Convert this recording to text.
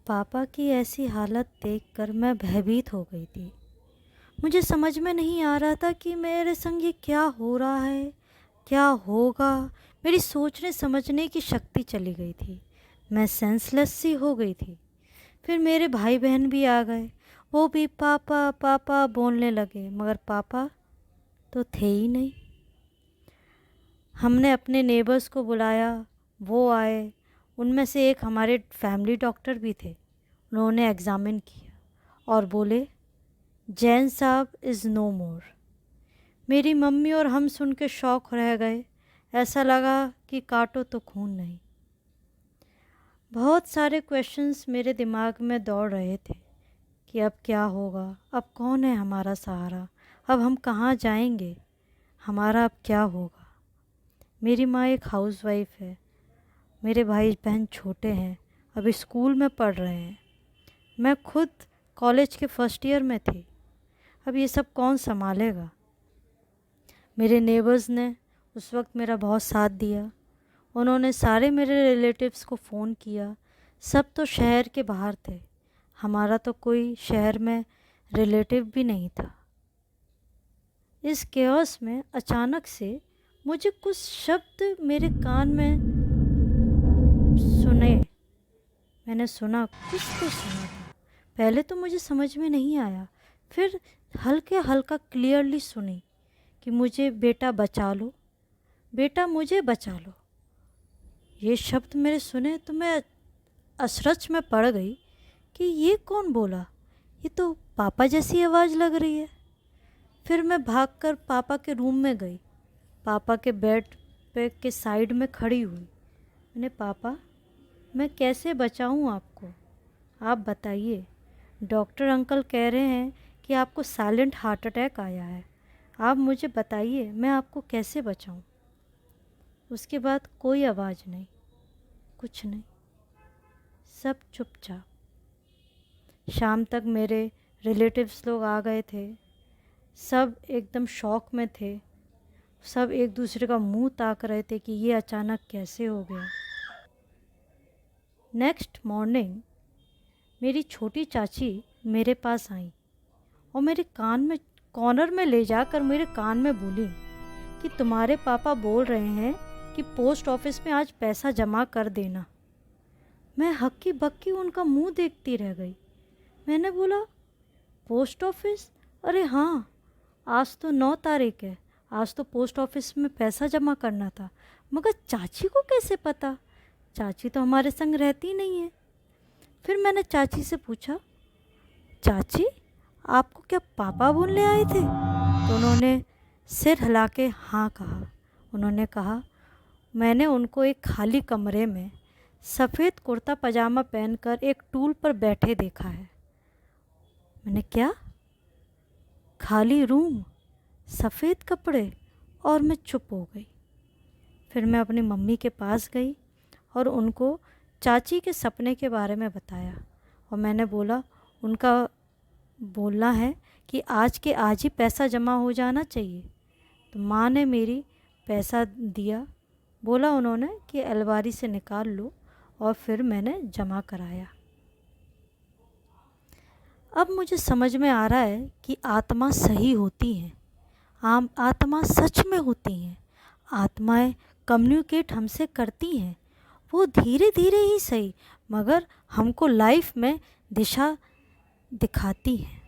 पापा की ऐसी हालत देखकर मैं भयभीत हो गई थी। मुझे समझ में नहीं आ रहा था कि मेरे संग ये क्या हो रहा है, क्या होगा। मेरी सोचने समझने की शक्ति चली गई थी। मैं सेंसलेस सी हो गई थी। फिर मेरे भाई बहन भी आ गए। वो भी पापा पापा बोलने लगे, मगर पापा तो थे ही नहीं। हमने अपने नेबर्स को बुलाया, वो आए। उनमें से एक हमारे फैमिली डॉक्टर भी थे। उन्होंने एग्ज़ामिन किया और बोले, जैन साहब इज़ नो मोर। मेरी मम्मी और हम सुन के शौक रह गए। ऐसा लगा कि काटो तो खून नहीं। बहुत सारे क्वेश्चंस मेरे दिमाग में दौड़ रहे थे कि अब क्या होगा, अब कौन है हमारा सहारा, अब हम कहाँ जाएंगे, हमारा अब क्या होगा। मेरी माँ एक हाउसवाइफ है, मेरे भाई बहन छोटे हैं, अभी स्कूल में पढ़ रहे हैं। मैं खुद कॉलेज के फर्स्ट ईयर में थी। अब ये सब कौन संभालेगा। मेरे नेबर्स ने उस वक्त मेरा बहुत साथ दिया। उन्होंने सारे मेरे रिलेटिव्स को फ़ोन किया। सब तो शहर के बाहर थे, हमारा तो कोई शहर में रिलेटिव भी नहीं था। इस केओस में अचानक से मुझे कुछ शब्द मेरे कान में सुने। मैंने सुना, कुछ तो सुना था। पहले तो मुझे समझ में नहीं आया, फिर हल्के हल्का क्लियरली सुनी कि मुझे बेटा बचा लो, बेटा मुझे बचा लो। ये शब्द मेरे सुने तो मैं अचरज में पड़ गई कि ये कौन बोला, ये तो पापा जैसी आवाज़ लग रही है। फिर मैं भागकर पापा के रूम में गई। पापा के बेड पे के साइड में खड़ी हुई। मैंने, पापा मैं कैसे बचाऊं आपको, आप बताइए। डॉक्टर अंकल कह रहे हैं कि आपको साइलेंट हार्ट अटैक आया है। आप मुझे बताइए मैं आपको कैसे बचाऊं। उसके बाद कोई आवाज़ नहीं, कुछ नहीं, सब चुपचाप। शाम तक मेरे रिलेटिव्स लोग आ गए थे। सब एकदम शॉक में थे। सब एक दूसरे का मुंह ताक रहे थे कि ये अचानक कैसे हो गया। नेक्स्ट मॉर्निंग मेरी छोटी चाची मेरे पास आई और मेरे कान में कॉर्नर में ले जाकर मेरे कान में बोली कि तुम्हारे पापा बोल रहे हैं कि पोस्ट ऑफिस में आज पैसा जमा कर देना। मैं हक्की बक्की उनका मुंह देखती रह गई। मैंने बोला, पोस्ट ऑफिस? अरे हाँ, आज तो 9 तारीख है, आज तो पोस्ट ऑफिस में पैसा जमा करना था। मगर चाची को कैसे पता, चाची तो हमारे संग रहती नहीं है। फिर मैंने चाची से पूछा, चाची आपको क्या पापा बोलने आए थे? तो उन्होंने सिर हिला के हाँ कहा। उन्होंने कहा, मैंने उनको एक खाली कमरे में सफ़ेद कुर्ता पजामा पहनकर एक टूल पर बैठे देखा है। मैंने, क्या? खाली रूम, सफ़ेद कपड़े, और मैं चुप हो गई। फिर मैं अपनी मम्मी के पास गई और उनको चाची के सपने के बारे में बताया। और मैंने बोला, उनका बोलना है कि आज के आज ही पैसा जमा हो जाना चाहिए। तो माँ ने मेरी पैसा दिया। बोला उन्होंने कि अलमारी से निकाल लो, और फिर मैंने जमा कराया। अब मुझे समझ में आ रहा है कि आत्मा सही होती हैं, आत्मा सच में होती हैं। आत्माएं कम्युनिकेट हमसे करती हैं। वो धीरे धीरे ही सही, मगर हमको लाइफ में दिशा दिखाती हैं।